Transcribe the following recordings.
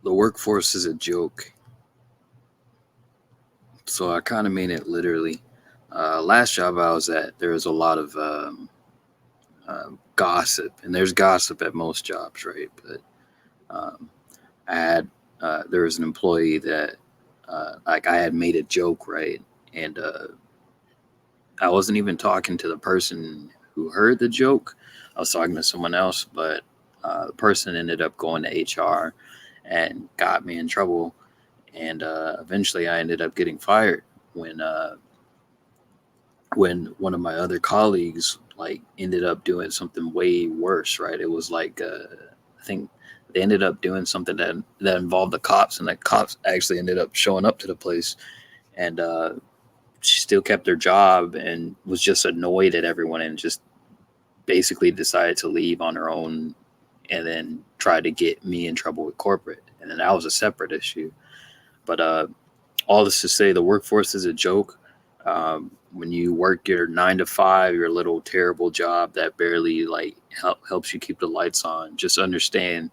The workforce is a joke. So I kind of mean it literally. Last job I was at, there was a lot of gossip, and there's gossip at most jobs, right? But um, I had there was an employee that like I had made a joke, right? And I wasn't even talking to the person who heard the joke. I was talking to someone else, but the person ended up going to HR and got me in trouble. And eventually, I ended up getting fired when uh, when one of my other colleagues like ended up doing something way worse. Right? It was like I think they ended up doing something that involved the cops, and the cops actually ended up showing up to the place, and she still kept her job and was just annoyed at everyone and just basically decided to leave on her own and then tried to get me in trouble with corporate. And then that was a separate issue. But all this to say, the workforce is a joke. When you work your 9 to 5, your little terrible job that barely like helps you keep the lights on, just understand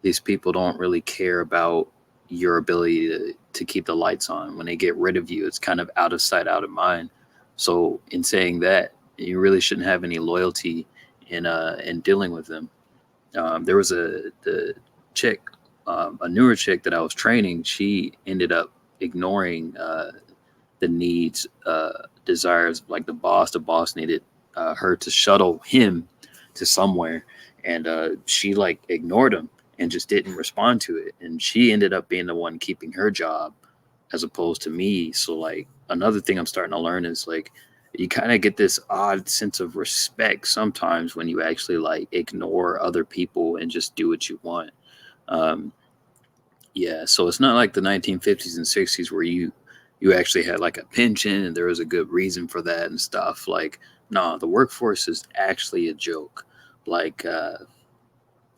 these people don't really care about your ability to keep the lights on. When they get rid of you, it's kind of out of sight, out of mind. So, in saying that, you really shouldn't have any loyalty in dealing with them. There was the chick, a newer chick that I was training. She ended up ignoring the needs, desires like the boss. The boss needed her to shuttle him to somewhere, and she like ignored him and just didn't respond to it. And she ended up being the one keeping her job as opposed to me. So like another thing I'm starting to learn is like you kind of get this odd sense of respect sometimes when you actually like ignore other people and just do what you want. Um, yeah, so it's not like the 1950s and 60s where you actually had like a pension and there was a good reason for that and stuff. Like, no, the workforce is actually a joke. Like,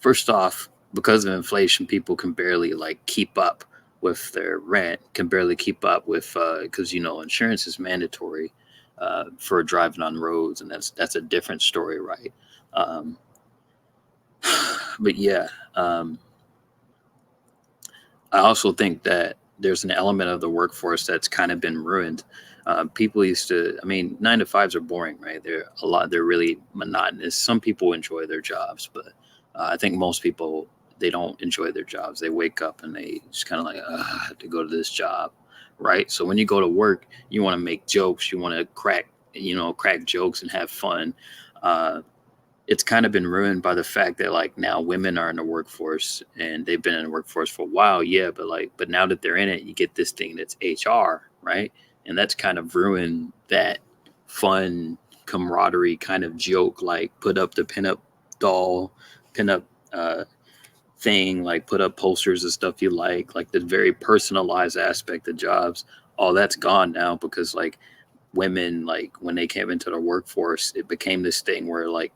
first off, because of inflation, people can barely like keep up with their rent, can barely keep up with because insurance is mandatory for driving on roads, and that's a different story, right? Um, but yeah, um, I also think that there's an element of the workforce that's kind of been ruined. People used to, I mean, 9 to 5s are boring, right? They're really monotonous. Some people enjoy their jobs, but I think most people, they don't enjoy their jobs. They wake up and they just kind of like, I have to go to this job, right? So when you go to work, you want to make jokes, you want to crack jokes and have fun. Uh, it's kind of been ruined by the fact that like now women are in the workforce and they've been in the workforce for a while, yeah, but now that they're in it, you get this thing that's HR, right? And that's kind of ruined that fun camaraderie kind of joke, like put up the pinup doll, pinup uh, thing, like put up posters of stuff you like the very personalized aspect of jobs. All that's gone now because like women, like when they came into the workforce, it became this thing where like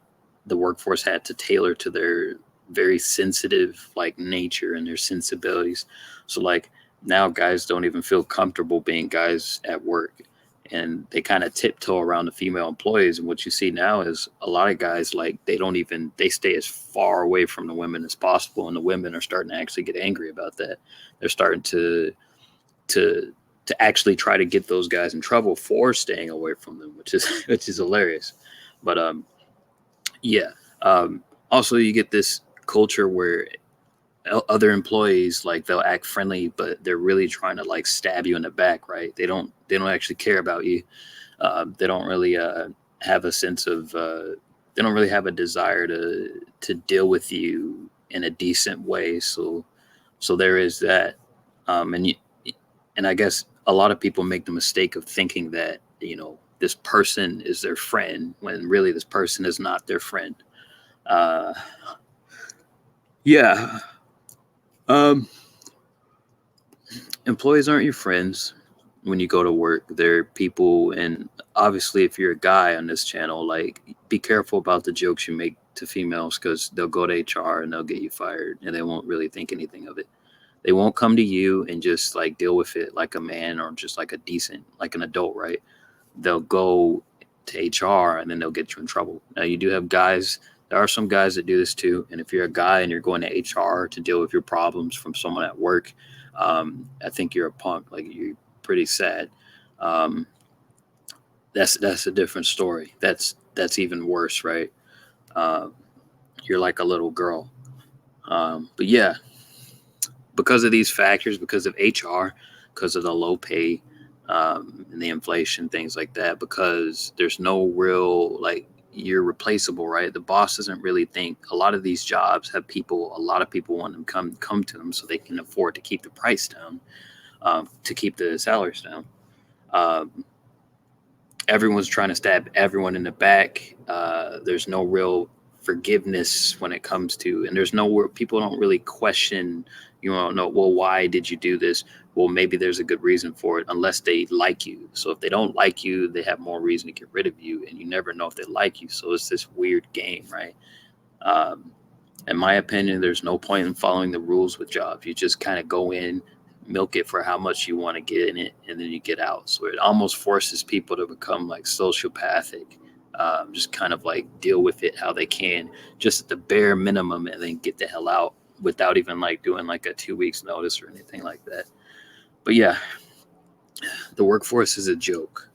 the workforce had to tailor to their very sensitive like nature and their sensibilities. So like now guys don't even feel comfortable being guys at work, and they kind of tiptoe around the female employees. And what you see now is a lot of guys like they stay as far away from the women as possible, and the women are starting to actually get angry about that. They're starting to actually try to get those guys in trouble for staying away from them, which is which is hilarious. But yeah. Also, you get this culture where other employees like they'll act friendly, but they're really trying to like stab you in the back, right? They don't actually care about you. They don't really have a sense of they don't really have a desire to deal with you in a decent way. So there is that, and and I guess a lot of people make the mistake of thinking that this person is their friend when really this person is not their friend. Uh, yeah, um, employees aren't your friends when you go to work. They're people, and obviously, if you're a guy on this channel, like be careful about the jokes you make to females because they'll go to HR and they'll get you fired, and they won't really think anything of it. They won't come to you and just like deal with it like a man or just like a decent, like an adult, right? They'll go to HR and then they'll get you in trouble. Now you do have guys There are some guys that do this too. And if you're a guy and you're going to HR to deal with your problems from someone at work, I think you're a punk. Like, you're pretty sad. Um, that's a different story. That's even worse, right? Um, you're like a little girl. But yeah, because of these factors, because of HR, because of the low pay, and the inflation, things like that, because there's no real, like, you're replaceable, right? The boss doesn't really think. A lot of these jobs have people. A lot of people want them come to them so they can afford to keep the price down, to keep the salaries down. Um, Everyone's trying to stab everyone in the back. There's no real forgiveness when it comes to, and there's nowhere people don't really question. You don't know, well, why did you do this? Well, maybe there's a good reason for it, unless they like you. So if they don't like you, they have more reason to get rid of you, and you never know if they like you. So it's this weird game, right? Um, in my opinion, there's no point in following the rules with jobs. You just kind of go in, milk it for how much you want to get in it, and then you get out. So it almost forces people to become like sociopathic, just kind of like deal with it how they can, just at the bare minimum, and then get the hell out without even like doing like a 2 weeks notice or anything like that. But yeah, the workforce is a joke.